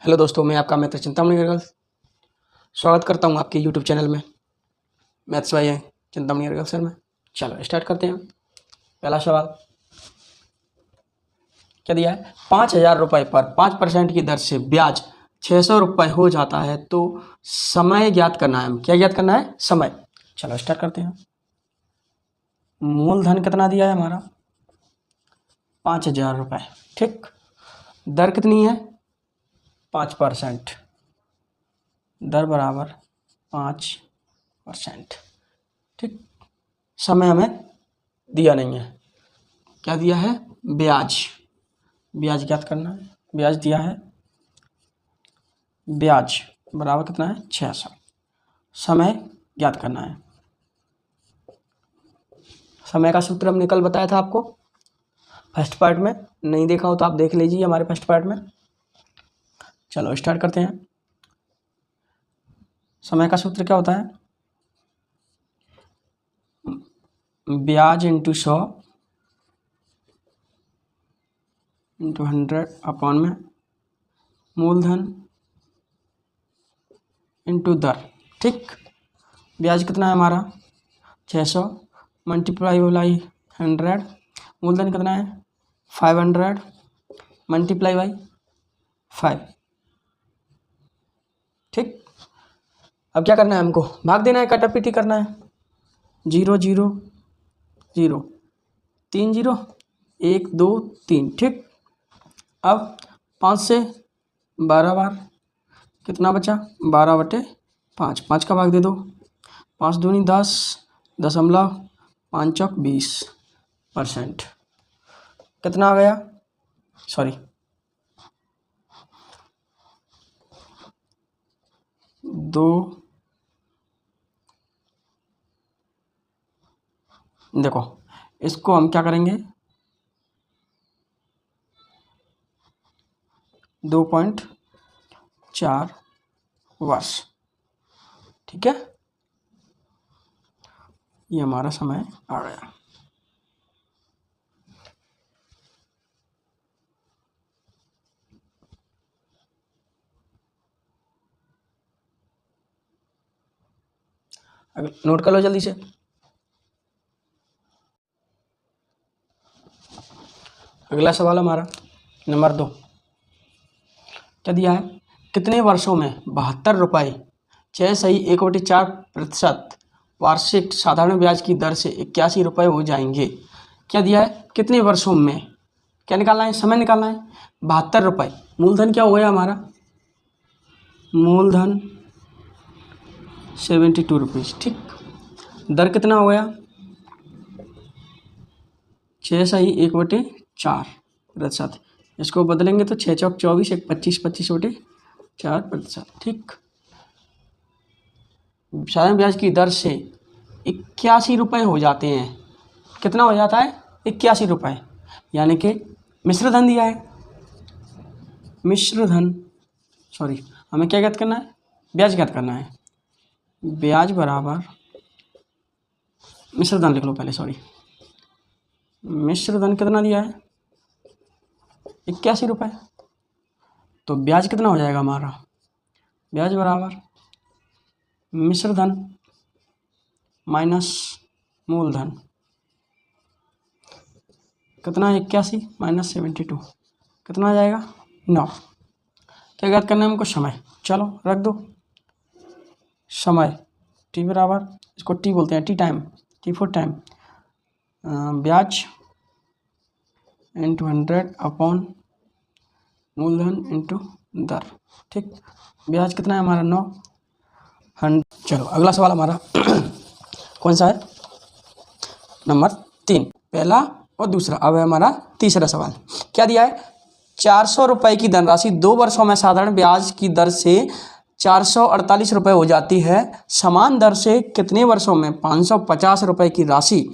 Hello दोस्तों, मैं आपका मित्र चिंतामणि अग्रवाल स्वागत करता हूं आपके यूट्यूब चैनल में। मैथ्स भाई है चिंतामणि अग्रवाल सर में। चलो स्टार्ट करते हैं। पहला सवाल क्या दिया है? 5,000 रुपये पर 5% की दर से ब्याज 600 रुपये हो जाता है तो समय ज्ञात करना है। क्या ज्ञात करना है? समय। चलो स्टार्ट करते हैं। मूलधन कितना दिया है हमारा? 5,000 रुपये। ठीक, दर कितनी है? 5%। दर बराबर 5%। ठीक, समय हमें दिया नहीं है। क्या दिया है? ब्याज। ब्याज ज्ञात करना है। ब्याज दिया है, ब्याज बराबर कितना है? 600। समय ज्ञात करना है। समय का सूत्र हमने कल बताया था आपको फर्स्ट पार्ट में। नहीं देखा हो तो आप देख लीजिए हमारे फर्स्ट पार्ट में। चलो स्टार्ट करते हैं। समय का सूत्र क्या होता है? ब्याज इंटू 100 इंटू 100 अपॉन में मूलधन इंटू दर। ठीक, ब्याज कितना है हमारा? 600 मल्टीप्लाई बाई 100। मूलधन कितना है? 500 मल्टीप्लाई बाई 5। ठीक, अब क्या करना है हमको? भाग देना है, कटापीटी करना है। 0 0 0 3 0 1 2 3। ठीक, अब 5 से 12 बार कितना बचा? 12/5। 5 का भाग दे दो। 5 दूनी 10 दशमलव 5 चौक 20%। कितना आ गया? सॉरी 2। देखो इसको हम क्या करेंगे? 2.4 वर्ष। ठीक है, ये हमारा समय आ गया। अगर नोट कर लो जल्दी से। अगला सवाल हमारा नंबर 2। क्या दिया है? कितने वर्षों में 72 रुपये 6.1/4% वार्षिक साधारण ब्याज की दर से 81 रुपये हो जाएंगे? क्या दिया है? कितने वर्षों में? क्या निकालना है? समय निकालना है। 72 रुपये। मूलधन क्या हो गया हमारा? मूलधन 72 रुपीज़। ठीक, दर कितना हो गया? 6.1/4%। इसको बदलेंगे तो 6 चौक 24 1 25 25/4%। ठीक, साधारण ब्याज की दर से 81 रुपये हो जाते हैं। कितना हो जाता है? 81 रुपये। यानी कि मिश्र धन दिया है। मिश्र धन सॉरी हमें क्या ज्ञात करना है? ब्याज ज्ञात करना है। ब्याज बराबर मिश्र धन लिख लो पहले। सॉरी, मिश्र धन कितना दिया है? 81 रुपये। तो ब्याज कितना हो जाएगा हमारा? ब्याज बराबर मिश्र धन माइनस मूलधन। कितना? 81 माइनस 72 कितना आ जाएगा? 9। क्या ज्ञात करना है हमको? समय। चलो रख दो। समय टी बराबर, इसको टी बोलते हैं, T time, T for time. ब्याज इंटू 100 अपॉन मूलधन इंटू दर। ठीक, ब्याज कितना है हमारा? 9। चलो अगला सवाल हमारा कौन सा है? नंबर 3। पहला और दूसरा। अब है हमारा तीसरा सवाल। क्या दिया है? 400 रुपये की धनराशि 2 वर्षों में साधारण ब्याज की दर से 448 रुपये हो जाती है। समान दर से कितने वर्षों में 550 रुपये की राशि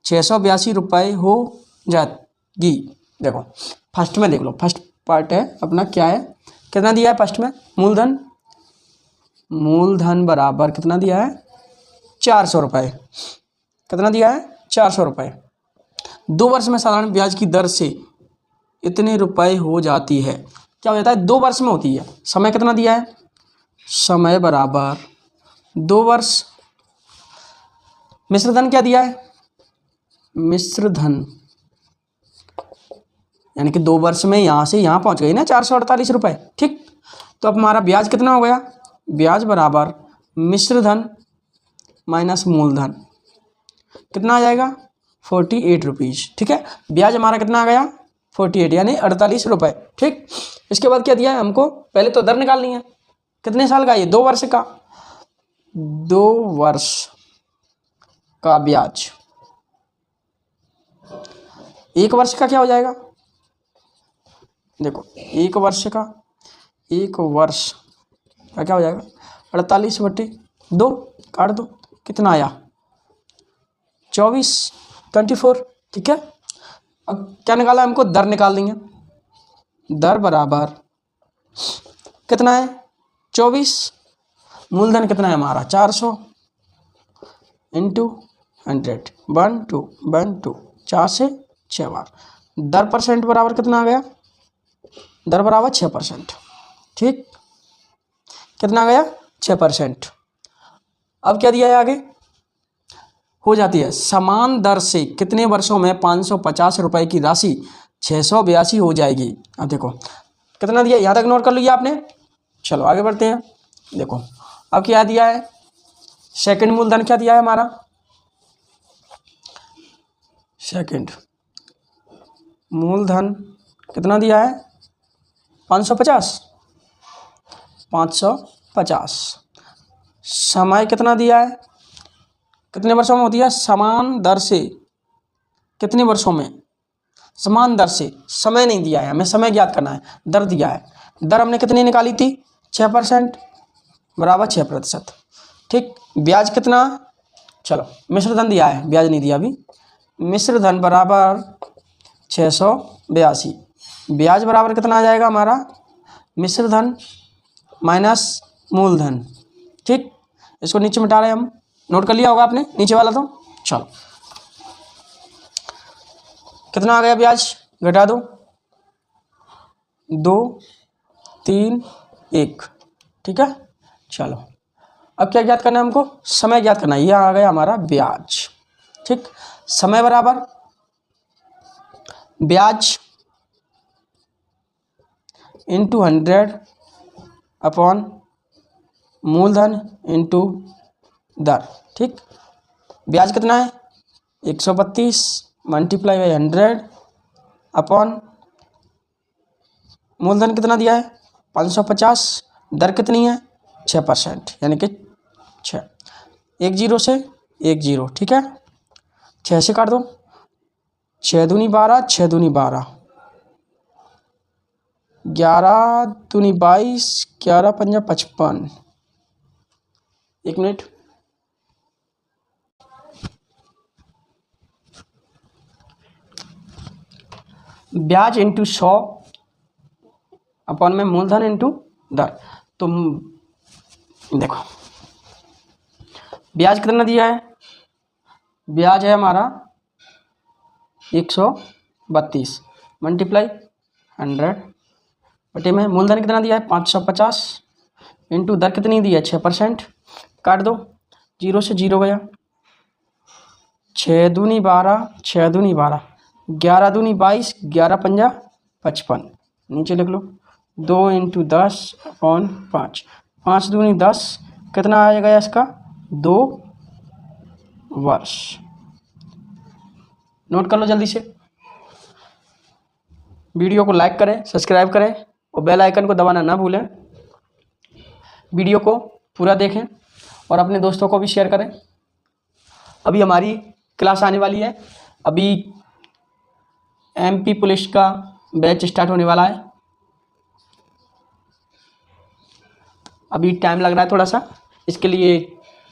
682 रुपये हो जाएगी? देखो फर्स्ट में देख लो। फर्स्ट पार्ट है अपना, क्या है? कितना दिया है फर्स्ट में? मूलधन। मूलधन बराबर कितना दिया है? 400 रुपये। कितना दिया है? 400 रुपये। 2 वर्ष में साधारण ब्याज की दर से इतने रुपए हो जाती है। क्या हो जाता है, 2 वर्ष में होती है। समय कितना दिया है, समय बराबर 2 वर्ष। मिश्र धन क्या दिया है, मिश्र धन यानी कि 2 वर्ष में यहाँ से यहाँ पहुँच गई ना 448 रुपये। ठीक, तो अब हमारा ब्याज कितना हो गया, ब्याज बराबर मिश्र धन माइनस मूलधन, कितना आ जाएगा 48 रुपीज़। ठीक है, ब्याज हमारा कितना आ गया 48 यानी 48 रुपये। ठीक, इसके बाद क्या दिया है हमको, पहले तो दर निकालनी है, कितने साल का, ये 2 वर्ष का, 2 वर्ष का ब्याज। 1 वर्ष का क्या हो जाएगा, देखो 1 वर्ष का, 1 वर्ष का क्या हो जाएगा 48/2, काट दो, कितना आया 24। ठीक है, अब क्या निकाला हमको, दर निकाल देंगे। दर बराबर कितना है 24, मूलधन कितना है हमारा 400 इंटू 100, 1 2 1 2, 4 से 6 बार। दर परसेंट बराबर कितना आ गया, दर बराबर 6%। ठीक, कितना आ गया 6%। अब क्या दिया है आगे, हो जाती है समान दर से कितने वर्षों में 550 रुपये की राशि 682 हो जाएगी। अब देखो कितना दिया, यहाँ तक नोट कर लिया आपने। चलो आगे बढ़ते हैं। देखो अब क्या दिया है, सेकंड मूलधन क्या दिया है हमारा, सेकंड मूलधन कितना दिया है 550। समय कितना दिया है, कितने वर्षों में होती है, समान दर से कितने वर्षों में, समान दर से, समय नहीं दिया है हमें, समय ज्ञात करना है, दर दिया है। दर हमने कितनी निकाली थी 6% बराबर 6%। ठीक, ब्याज कितना, चलो मिश्र धन दिया है, ब्याज नहीं दिया अभी। मिश्र धन बराबर 682, ब्याज बराबर कितना आ जाएगा हमारा, मिश्र धन माइनस मूलधन। ठीक, इसको नीचे मिटा रहे हैं हम, नोट कर लिया होगा आपने नीचे वाला तो। चलो कितना आ गया ब्याज, घटा दो, 2 3 1। ठीक है, चलो अब क्या ज्ञात करना है हमको, समय ज्ञात करना है। यह आ गया हमारा ब्याज। ठीक, समय बराबर ब्याज इंटू 100 अपॉन मूलधन इंटू दर। ठीक, ब्याज कितना है 132 मल्टीप्लाई बाई 100 अपॉन मूलधन कितना दिया है 550, दर कितनी है 6% यानी कि 6, 1 0 से 1 0। ठीक है, 6 से काट दो, 6 दूनी 12, 6 दूनी 12, 11 दूनी 22, 11 पंजा 55। 1 मिनट, ब्याज इंटू 100 अपॉन में मूलधन इंटू दर। तो देखो ब्याज कितना दिया है, ब्याज है हमारा 132 मल्टीप्लाई 100 बटे में मूलधन कितना दिया है 550 इंटू दर कितनी दी है 6%। काट दो, 0 से 0 गया, 6 दूनी 12, 6 दूनी 12, 11 दूनी 22, 11 पंजा 55। नीचे लिख लो 2 इंटू 10 अपॉन 5, 5 दूनी 10, कितना आ गया इसका 2 वर्ष। नोट कर लो जल्दी से, वीडियो को लाइक करें, सब्सक्राइब करें और बेल आइकन को दबाना ना भूलें। वीडियो को पूरा देखें और अपने दोस्तों को भी शेयर करें। अभी हमारी क्लास आने वाली है, अभी एमपी पुलिस का बैच स्टार्ट होने वाला है। अभी टाइम लग रहा है थोड़ा सा, इसके लिए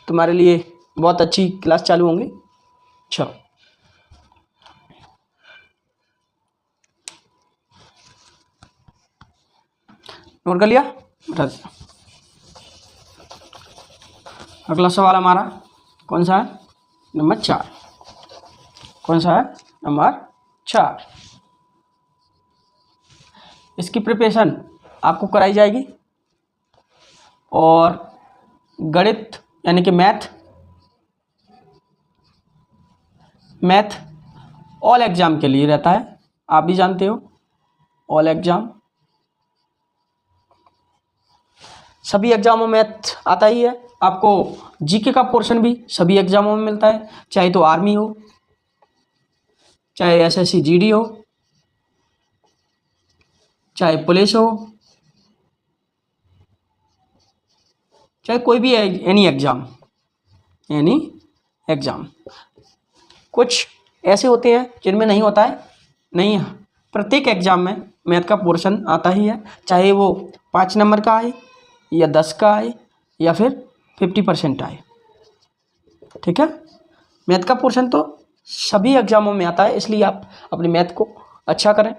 तुम्हारे लिए बहुत अच्छी क्लास चालू होंगी। चलो नोट कर लिया, बता दिया। अगला सवाल हमारा कौन सा है, नंबर 4। कौन सा है, नंबर 4। इसकी प्रिपरेशन आपको कराई जाएगी। और गणित यानी कि मैथ ऑल एग्जाम के लिए रहता है, आप भी जानते हो। ऑल एग्जाम, सभी एग्जामों में मैथ आता ही है। आपको जीके का पोर्शन भी सभी एग्जामों में मिलता है, चाहे तो आर्मी हो, चाहे एसएससी जीडी हो, चाहे पुलिस हो, चाहे कोई भी एनी एग्जाम। कुछ ऐसे होते हैं जिनमें नहीं होता है, नहीं, प्रत्येक एग्जाम में मैथ का पोर्शन आता ही है, चाहे वो 5 नंबर का आए या 10 का आए या फिर 50% आए। ठीक है, मैथ का पोर्शन तो सभी एग्जामों में आता है, इसलिए आप अपनी मैथ को अच्छा करें।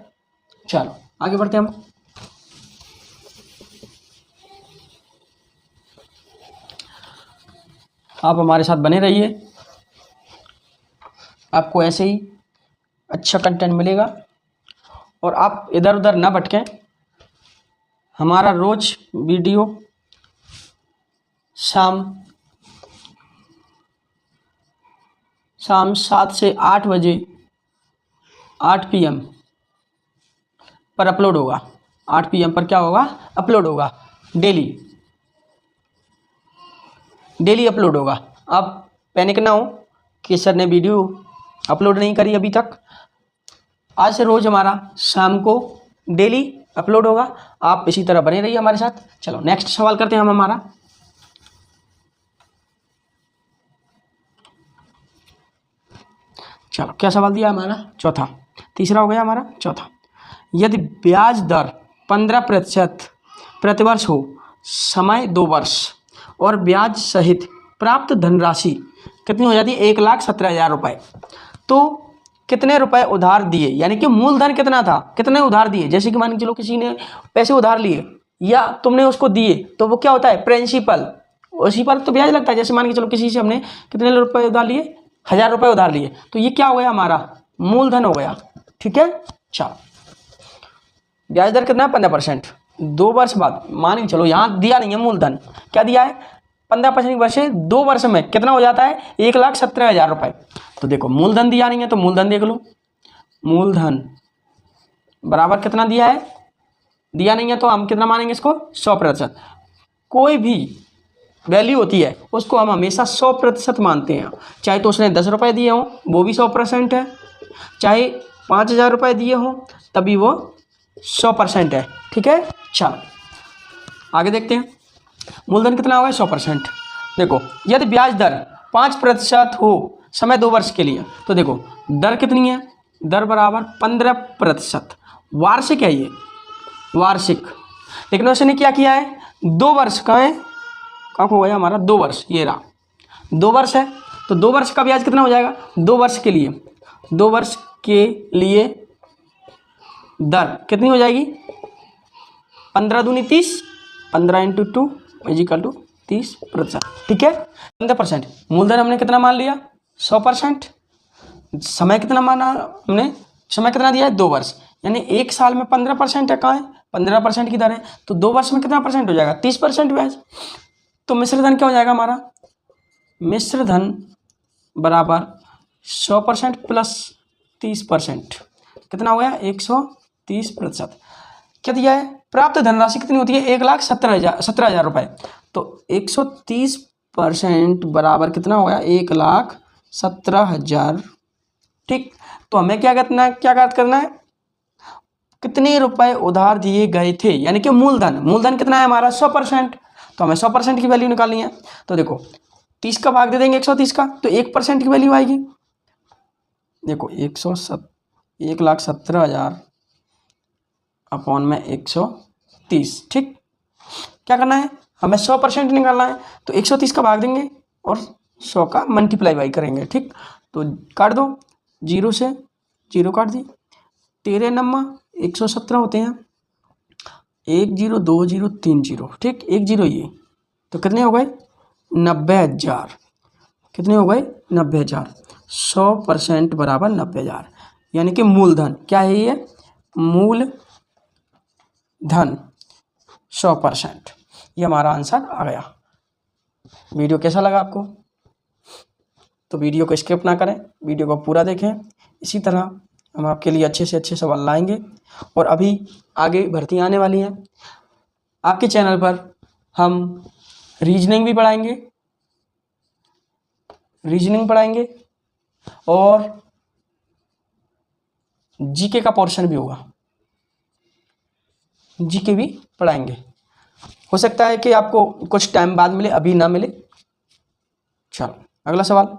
चलो आगे बढ़ते हैं हम। आप हमारे साथ बने रहिए, आपको ऐसे ही अच्छा कंटेंट मिलेगा और आप इधर उधर ना भटकें। हमारा रोज वीडियो शाम 7 से 8 बजे 8 PM पर अपलोड होगा। 8 PM पर क्या होगा, अपलोड होगा। डेली अपलोड होगा। आप पैनिक ना हो कि सर ने वीडियो अपलोड नहीं करी अभी तक। आज से रोज़ हमारा शाम को डेली अपलोड होगा, आप इसी तरह बने रहिए हमारे साथ। चलो नेक्स्ट सवाल करते हैं हम हमारा। चलो क्या सवाल दिया हमारा, चौथा, तीसरा हो गया हमारा, चौथा। यदि ब्याज दर 15% प्रतिवर्ष हो, समय 2 वर्ष और ब्याज सहित प्राप्त धनराशि कितनी हो जाती है, 1,17,000 रुपये, तो कितने रुपए उधार दिए, यानी कि मूलधन कितना था, कितने उधार दिए। जैसे कि मान के चलो किसी ने पैसे उधार लिए या तुमने उसको दिए, तो वो क्या होता है, प्रिंसिपल, उसी पर तो ब्याज लगता है। जैसे मान के चलो किसी से हमने कितने रुपए उधार लिए, 1,000 रुपये उधार लिए, तो ये क्या हो गया, हमारा मूलधन हो गया। ठीक है, चलो ब्याज दर कितना, 15%, 2 वर्ष बाद, मान के चलो यहाँ दिया नहीं है मूलधन, क्या दिया है, 15% वर्ष से 2 वर्ष में कितना हो जाता है, 1,17,000 रुपये। तो देखो मूलधन दिया नहीं है तो मूलधन देख लो, मूलधन बराबर कितना दिया है, दिया नहीं है तो हम कितना मानेंगे इसको, 100%। कोई भी वैल्यू होती है उसको हम हमेशा 100% मानते हैं। चाहे तो उसने 10 रुपये दिए हों वो भी 100% है, चाहे 5,000 रुपये दिए हों तभी वो 100% है। ठीक है, चलो आगे देखते हैं। मूलधन कितना होगा, 100%। देखो यदि ब्याज दर 5% हो, समय 2 वर्ष के लिए, तो देखो दर कितनी है, दर बराबर 15%, वार्षिक है ये, वार्षिक। लेकिन उसने क्या किया है, 2 वर्ष का है, कब हो गया हमारा, 2 वर्ष, ये रहा 2 वर्ष है, तो 2 वर्ष का ब्याज कितना हो जाएगा, 2 वर्ष के लिए, 2 वर्ष के लिए दर कितनी हो जाएगी, 15 दूनी 30, 15 × 2 = 30%। ठीक है, 15%। मूलधन हमने कितना मान लिया, 100%। समय कितना माना हमने, समय कितना दिया है, 2 वर्ष, यानी 1 साल में 15% है, कहाँ है, 15% की दर है, तो 2 वर्ष में कितना परसेंट हो जाएगा, 30% ब्याज। तो मिश्र धन क्या हो जाएगा हमारा, मिश्र धन बराबर 100% प्लस 30%, कितना हो गया, 130%। क्या दिया है, प्राप्त धनराशि कितनी होती है, 1,17,000 रुपये, तो 130% बराबर कितना हो गया, 1,17,000। ठीक, तो हमें क्या करना है, कितने रुपए उधार दिए गए थे, यानी कि मूलधन कितना है हमारा, 100%, तो हमें 100% की वैल्यू निकालनी है। तो देखो 30 का भाग दे देंगे 130 का, तो 1% की वैल्यू आएगी। देखो 1,17,000 अपॉन में 130। ठीक, क्या करना है, हमें 100% निकालना है, तो 130 का भाग देंगे और 100 का मल्टीप्लाई बाई करेंगे। ठीक, तो काट दो, 0 से 0 काट दी, 13 नम्मा 117 होते हैं, 1 0 2 0 3 0। ठीक, 1 0 ये, तो कितने हो गए, 90,000। कितने हो गए, 90,000। 100% बराबर 90,000, यानी कि मूलधन क्या है, ये मूलधन 100%। ये हमारा आंसर आ गया। वीडियो कैसा लगा आपको? तो वीडियो को स्किप ना करें, वीडियो को पूरा देखें। इसी तरह हम आपके लिए अच्छे से अच्छे सवाल लाएंगे। और अभी आगे भर्ती आने वाली है आपके चैनल पर। हम रीजनिंग भी पढ़ाएंगे और जीके का पोर्शन भी होगा, जीके भी पढ़ाएंगे। हो सकता है कि आपको कुछ टाइम बाद मिले, अभी ना मिले। चलो अगला सवाल।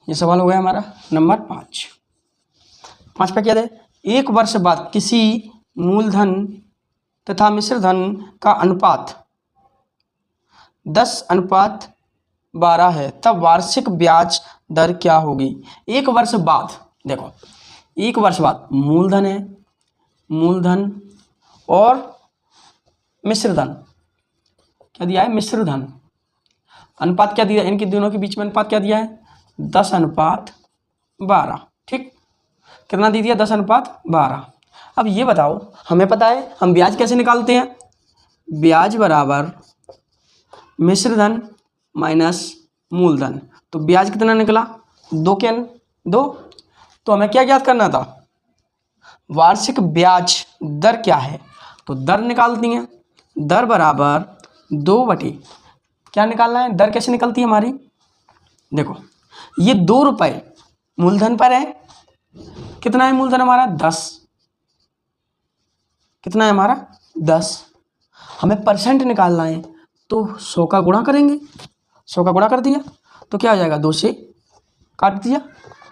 ये सवाल हो गया हमारा नंबर 5। 5 पे क्या है? एक वर्ष बाद किसी मूलधन तथा मिश्रधन का अनुपात 10:12 है, तब वार्षिक ब्याज दर क्या होगी? एक वर्ष बाद, देखो एक वर्ष बाद मूलधन है, मूलधन और मिश्रधन क्या दिया है? मिश्रधन। अनुपात क्या दिया? इनके दोनों के बीच में अनुपात क्या दिया है? 10:12। ठीक, कितना दे दिया? 10:12। अब ये बताओ, हमें पता है हम ब्याज कैसे निकालते हैं? ब्याज बराबर मिश्रधन माइनस मूलधन। तो ब्याज कितना निकला? 2 तो हमें क्या ज्ञात करना था? वार्षिक ब्याज दर क्या है? तो दर निकालती हैं, दर बराबर 2 क्या निकालना है? दर कैसे निकलती है हमारी? देखो ये 2 रुपये मूलधन पर है। कितना है मूलधन हमारा? 10। कितना है हमारा? 10। हमें परसेंट निकालना है, तो 100 का गुणा करेंगे। 100 का गुणा कर दिया तो क्या आ जाएगा? 2 से काट दिया।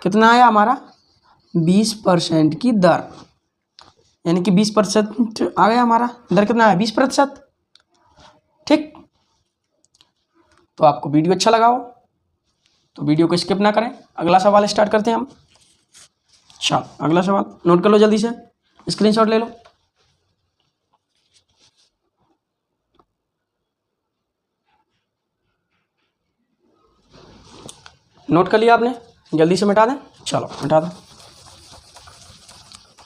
कितना आया हमारा? 20% की दर, यानी कि 20% आ गया हमारा। दर कितना है? 20%। ठीक, तो आपको वीडियो अच्छा लगा हो तो वीडियो को स्किप ना करें। अगला सवाल स्टार्ट करते हैं हम। चलो अगला सवाल नोट कर लो, जल्दी से स्क्रीनशॉट ले लो। नोट कर लिया आपने? जल्दी से मिटा दें। चलो मिटा दें।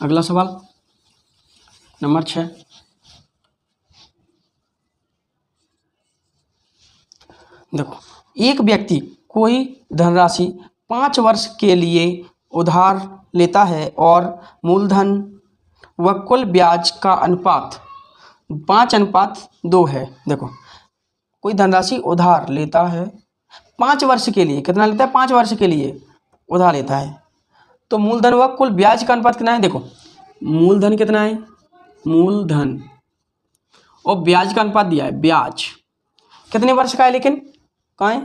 अगला सवाल नंबर 6। देखो एक व्यक्ति कोई धनराशि 5 वर्ष के लिए उधार लेता है और मूलधन व कुल ब्याज का अनुपात 5:2 है। देखो कोई धनराशि उधार लेता है 5 वर्ष के लिए। कितना लेता है? 5 वर्ष के लिए उधार लेता है। तो मूलधन व कुल ब्याज का अनुपात कितना है? देखो मूलधन कितना है? मूलधन और ब्याज का अनुपात दिया है। ब्याज कितने वर्ष का है? लेकिन कहाँ है?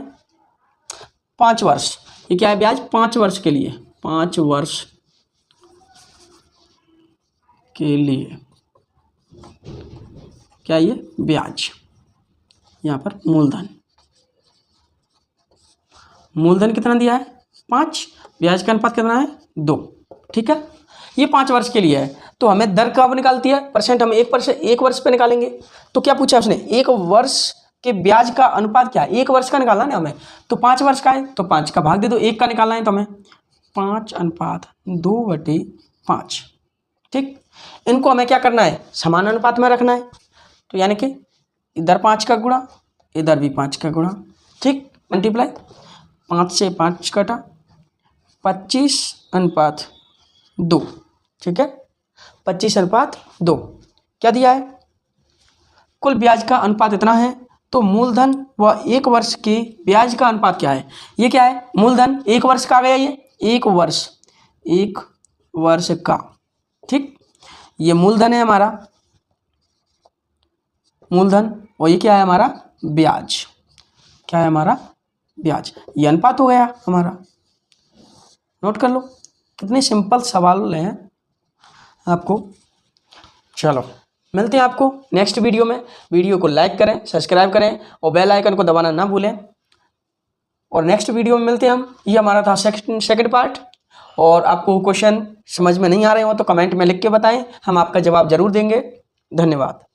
5 वर्ष। ये क्या है? ब्याज 5 वर्ष के लिए। 5 वर्ष के लिए क्या ये? ब्याज। यहाँ पर मूलधन कितना दिया है? 5। ब्याज का अनुपात कितना है? 2। ठीक है, ये 5 वर्ष के लिए है। तो हमें दर कब निकालती है? परसेंट हम 1 वर्ष पे निकालेंगे। तो क्या पूछा उसने? 1 वर्ष के ब्याज का अनुपात क्या है? 1 वर्ष का निकालना है हमें। तो 5 वर्ष का है तो 5 का भाग दे दो। 1 का निकालना है तो हमें 5:2/5। ठीक, इनको हमें क्या करना है? समान अनुपात में रखना है। तो यानी कि इधर 5 का गुणा, इधर भी 5 का गुणा। ठीक, मल्टीप्लाई 5 से 5 कटा 25:2। ठीक है, 25:2 क्या दिया है? कुल ब्याज का अनुपात इतना है। तो मूलधन व 1 वर्ष के ब्याज का अनुपात क्या है? ये क्या है? मूलधन 1 वर्ष का आ गया। ये 1 वर्ष का। ठीक, ये मूलधन है हमारा, मूलधन। और ये क्या है हमारा? ब्याज। क्या है हमारा? ब्याज। ये अनुपात हो गया हमारा। नोट कर लो, कितने सिंपल सवाल हैं आपको। चलो मिलते हैं आपको नेक्स्ट वीडियो में। वीडियो को लाइक करें, सब्सक्राइब करें और बेल आइकन को दबाना ना भूलें। और नेक्स्ट वीडियो में मिलते हैं हम। ये हमारा था सेकंड पार्ट। और आपको क्वेश्चन समझ में नहीं आ रहे हो तो कमेंट में लिख के बताएं, हम आपका जवाब जरूर देंगे। धन्यवाद।